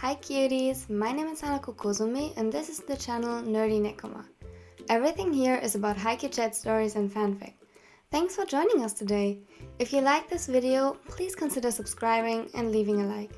Hi cuties, my name is Hanako Kozumi and this is the channel Nerdy Nekoma. Everything here is about Haikyuu chat stories and fanfic. Thanks for joining us today. If you like this video, please consider subscribing and leaving a like.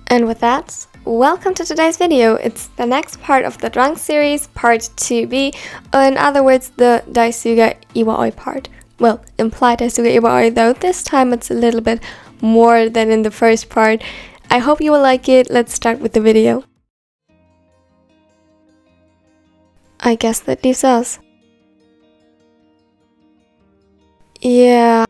And with that, welcome to today's video. It's the next part of the Drunk series, part 2b, or in other words, the DaiSugaIwaOi part. Well, implied DaiSugaIwaOi, though this time it's a little bit more than in the first part. I hope you will like it. Let's start with the video. I guess that leaves us. Yeah.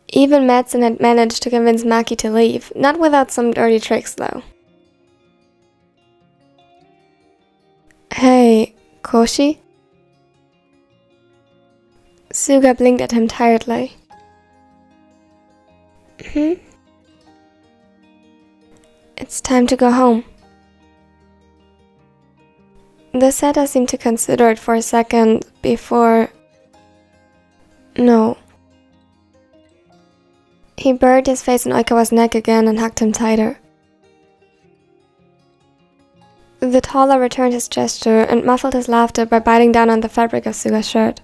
Even Madsen had managed to convince Maki to leave, not without some dirty tricks though. Hey, Koshi? Suga blinked at him tiredly. It's time to go home. The setter seemed to consider it for a second before... No. He buried his face in Oikawa's neck again and hugged him tighter. The taller returned his gesture and muffled his laughter by biting down on the fabric of Suga's shirt.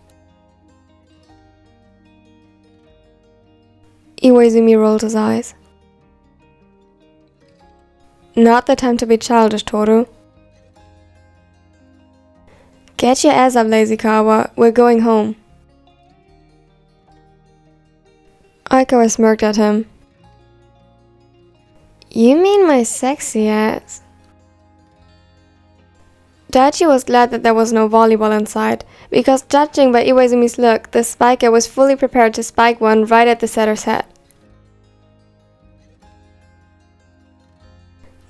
Iwaizumi rolled his eyes. Not the time to be childish, Toru. Get your ass up, lazy Kawa. We're going home. Oikawa smirked at him. You mean my sexy ass? Daichi was glad that there was no volleyball inside, because judging by Iwaizumi's look, the spiker was fully prepared to spike one right at the setter's head.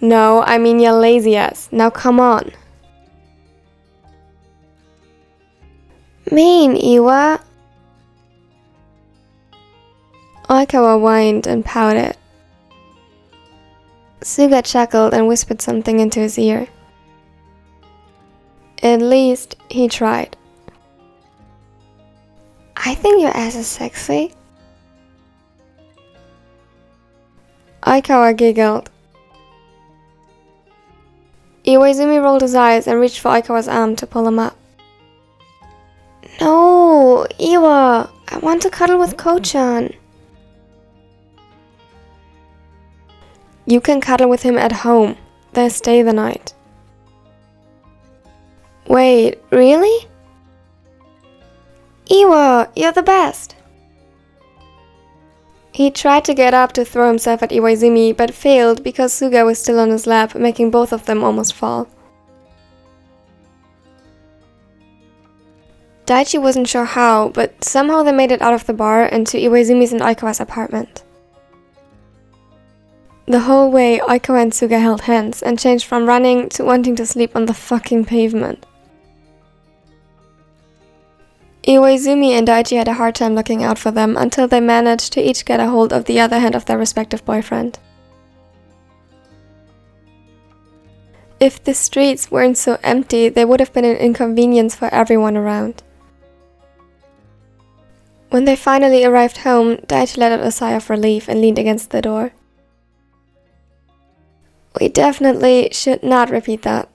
No, I mean your lazy ass. Now come on. Mean, Iwa. Oikawa whined and pouted. Suga chuckled and whispered something into his ear. At least, he tried. I think your ass is sexy. Oikawa giggled. Iwaizumi rolled his eyes and reached for Oikawa's arm to pull him up. No, Iwa, I want to cuddle with Ko-chan. You can cuddle with him at home, then stay the night. Wait, really? Iwa, you're the best! He tried to get up to throw himself at Iwaizumi, but failed because Suga was still on his lap, making both of them almost fall. Daichi wasn't sure how, but somehow they made it out of the bar and to Iwaizumi's and Oikawa's apartment. The whole way, Oikawa and Suga held hands and changed from running to wanting to sleep on the fucking pavement. Iwaizumi and Daichi had a hard time looking out for them until they managed to each get a hold of the other hand of their respective boyfriend. If the streets weren't so empty, they would have been an inconvenience for everyone around. When they finally arrived home, Daichi let out a sigh of relief and leaned against the door. We definitely should not repeat that.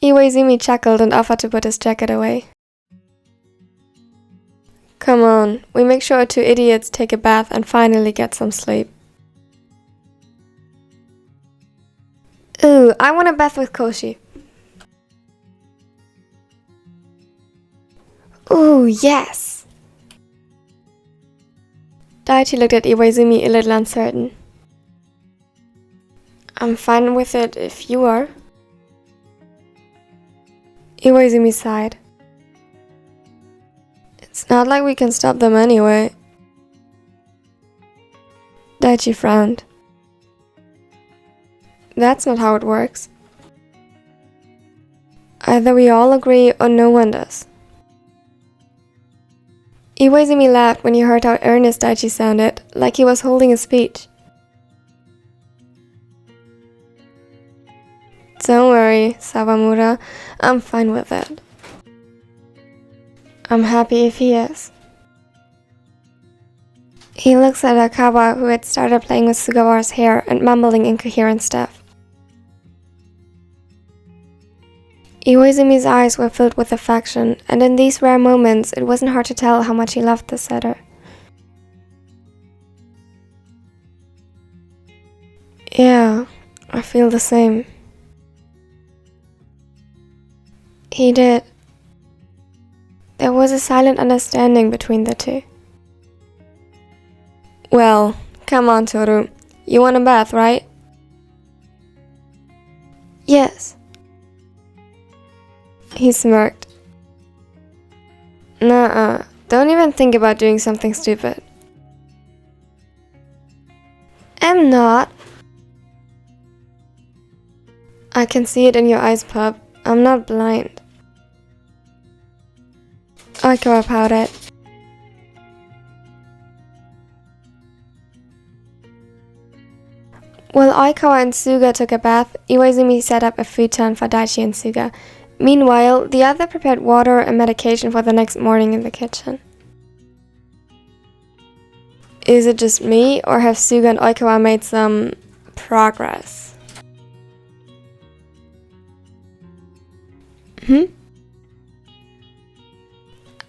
Iwaizumi chuckled and offered to put his jacket away. Come on, we make sure our two idiots take a bath and finally get some sleep. Ooh, I want a bath with Koshi. Ooh, yes! Daichi looked at Iwaizumi a little uncertain. I'm fine with it if you are. Iwaizumi sighed. It's not like we can stop them anyway. Daichi frowned. That's not how it works. Either we all agree or no one does. Iwaizumi laughed when he heard how earnest Daichi sounded, like he was holding a speech. Don't worry, Sawamura, I'm fine with it. I'm happy if he is. He looks at Oikawa, who had started playing with Sugawara's hair and mumbling incoherent stuff. Iwaizumi's eyes were filled with affection, and in these rare moments it wasn't hard to tell how much he loved the setter. Yeah, I feel the same. He did. There was a silent understanding between the two. Well, come on, Toru. You want a bath, right? Yes. He smirked. Nuh-uh. Don't even think about doing something stupid. I'm not. I can see it in your eyes, pup. I'm not blind. Oikawa pouted. While Oikawa and Suga took a bath, Iwaizumi set up a futon for Daichi and Suga. Meanwhile, the other prepared water and medication for the next morning in the kitchen. Is it just me, or have Suga and Oikawa made some progress?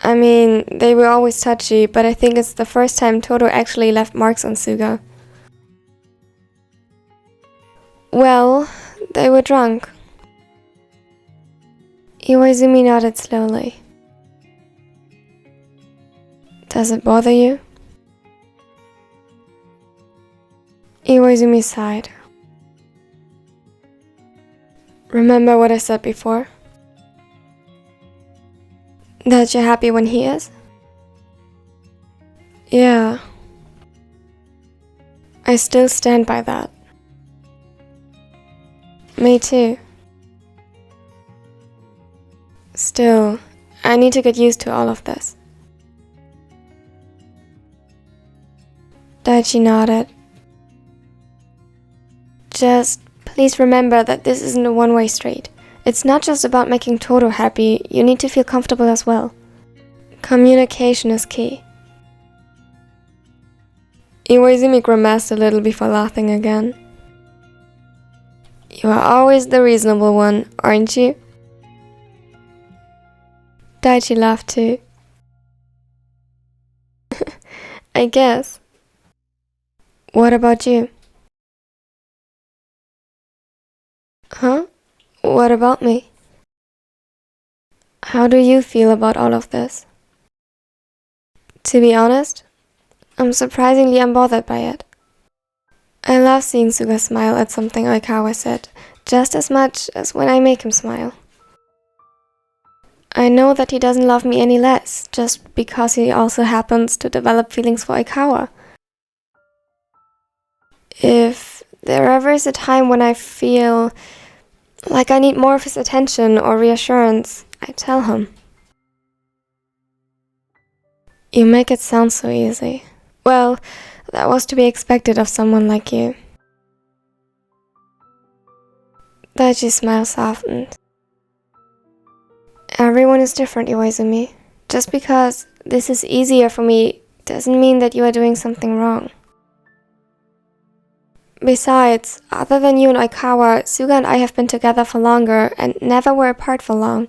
I mean, they were always touchy, but I think it's the first time Toto actually left marks on Suga. Well, they were drunk. Iwaizumi nodded slowly. Does it bother you? Iwaizumi sighed. Remember what I said before? That you're happy when he is? Yeah. I still stand by that. Me too. Still, I need to get used to all of this. Daichi nodded. Just please remember that this isn't a one-way street. It's not just about making Toto happy, you need to feel comfortable as well. Communication is key. Iwaizumi grimaced a little before laughing again. You are always the reasonable one, aren't you? Daichi laughed too. I guess. What about you? Huh? What about me? How do you feel about all of this? To be honest, I'm surprisingly unbothered by it. I love seeing Suga smile at something Oikawa said, just as much as when I make him smile. I know that he doesn't love me any less, just because he also happens to develop feelings for Oikawa. If there ever is a time when I feel like I need more of his attention or reassurance, I tell him. You make it sound so easy. Well, that was to be expected of someone like you. Daichi's smile softened. Everyone is different, Iwaizumi. Just because this is easier for me doesn't mean that you are doing something wrong. Besides, other than you and Oikawa, Suga and I have been together for longer and never were apart for long.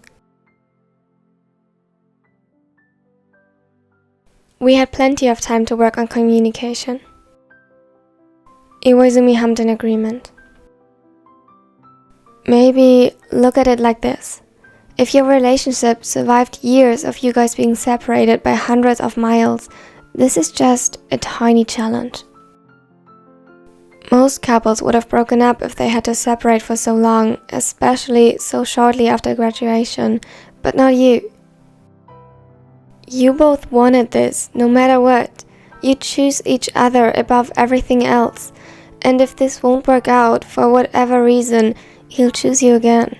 We had plenty of time to work on communication. Iwaizumi hummed in agreement. Maybe look at it like this. If your relationship survived years of you guys being separated by hundreds of miles, this is just a tiny challenge. Most couples would have broken up if they had to separate for so long, especially so shortly after graduation, but not you. You both wanted this, no matter what. You choose each other above everything else, and if this won't work out for whatever reason, he'll choose you again.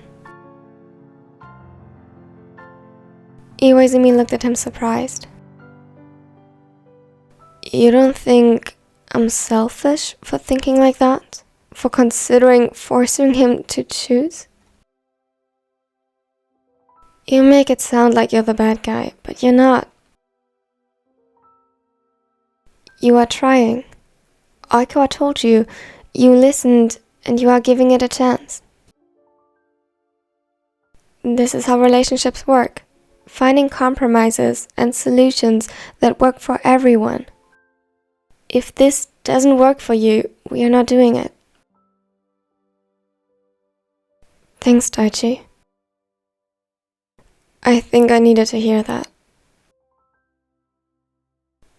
Iwaizumi looked at him surprised. You don't think I'm selfish for thinking like that? For considering forcing him to choose? You make it sound like you're the bad guy, but you're not. You are trying. Oikawa told you, you listened, and you are giving it a chance. This is how relationships work. Finding compromises and solutions that work for everyone. If this doesn't work for you, we are not doing it. Thanks, Daichi. I think I needed to hear that.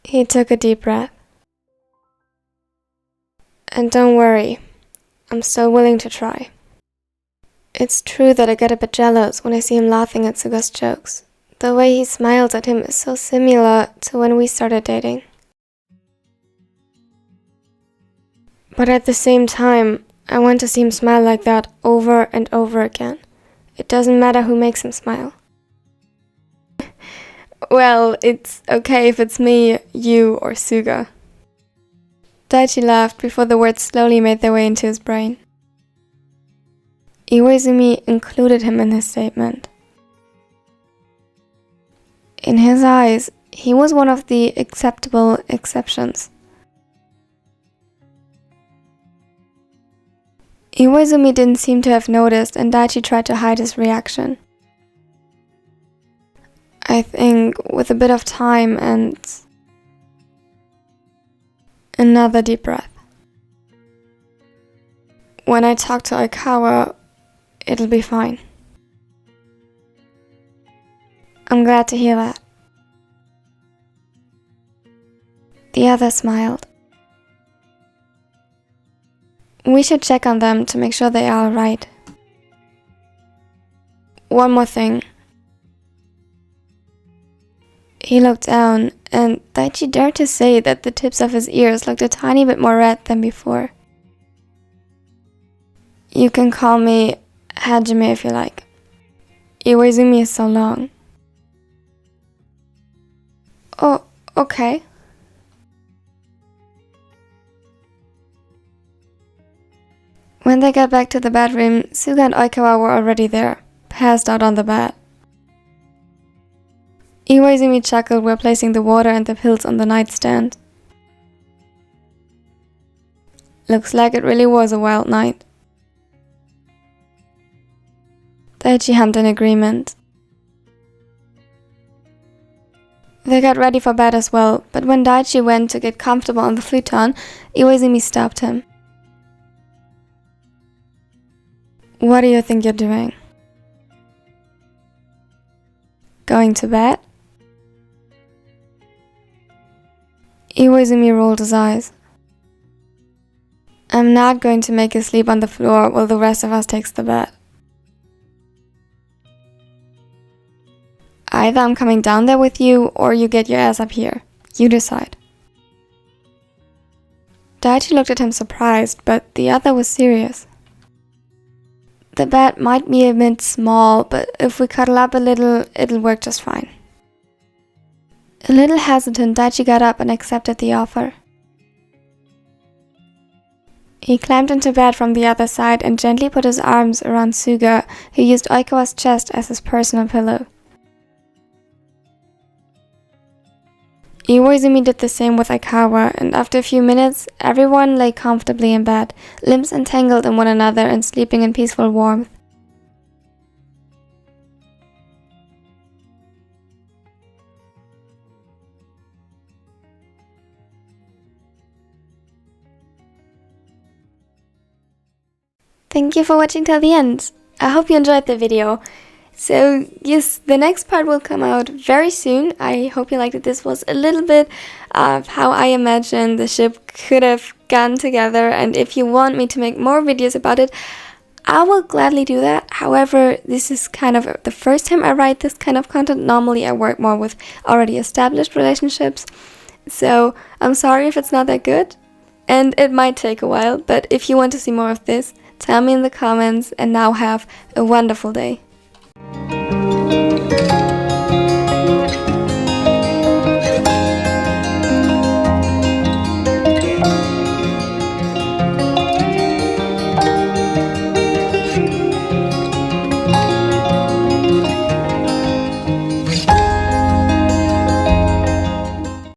He took a deep breath. And don't worry, I'm still willing to try. It's true that I get a bit jealous when I see him laughing at Suga's jokes. The way he smiles at him is so similar to when we started dating. But at the same time, I want to see him smile like that over and over again. It doesn't matter who makes him smile. Well, it's okay if it's me, you, or Suga. Daichi laughed before the words slowly made their way into his brain. Iwaizumi included him in his statement. In his eyes, he was one of the acceptable exceptions. Iwaizumi didn't seem to have noticed, and Daichi tried to hide his reaction. I think with a bit of time and another deep breath. When I talk to Oikawa, it'll be fine. I'm glad to hear that. The other smiled. We should check on them to make sure they are alright. One more thing. He looked down, and Daichi dared to say that the tips of his ears looked a tiny bit more red than before. You can call me Hajime if you like. Iwaizumi is so long. Oh, okay. When they got back to the bedroom, Suga and Oikawa were already there, passed out on the bed. Iwaizumi chuckled while placing the water and the pills on the nightstand. Looks like it really was a wild night. Daichi hummed in agreement. They got ready for bed as well, but when Daichi went to get comfortable on the futon, Iwaizumi stopped him. What do you think you're doing? Going to bed? Iwaizumi rolled his eyes. I'm not going to make you sleep on the floor while the rest of us takes the bed. Either I'm coming down there with you, or you get your ass up here. You decide. Daichi looked at him surprised, but the other was serious. The bed might be a bit small, but if we cuddle up a little, it'll work just fine. A little hesitant, Daichi got up and accepted the offer. He climbed into bed from the other side and gently put his arms around Suga, who used Oikawa's chest as his personal pillow. Iwaizumi did the same with Oikawa, and after a few minutes, everyone lay comfortably in bed, limbs entangled in one another and sleeping in peaceful warmth. Thank you for watching till the end. I hope you enjoyed the video. So yes, the next part will come out very soon. I hope you liked it. This was a little bit of how I imagine the ship could have gone together, and if you want me to make more videos about it, I will gladly do that. However, this is kind of the first time I write this kind of content. Normally I work more with already established relationships, so I'm sorry if it's not that good, and it might take a while, but if you want to see more of this, tell me in the comments, and now have a wonderful day.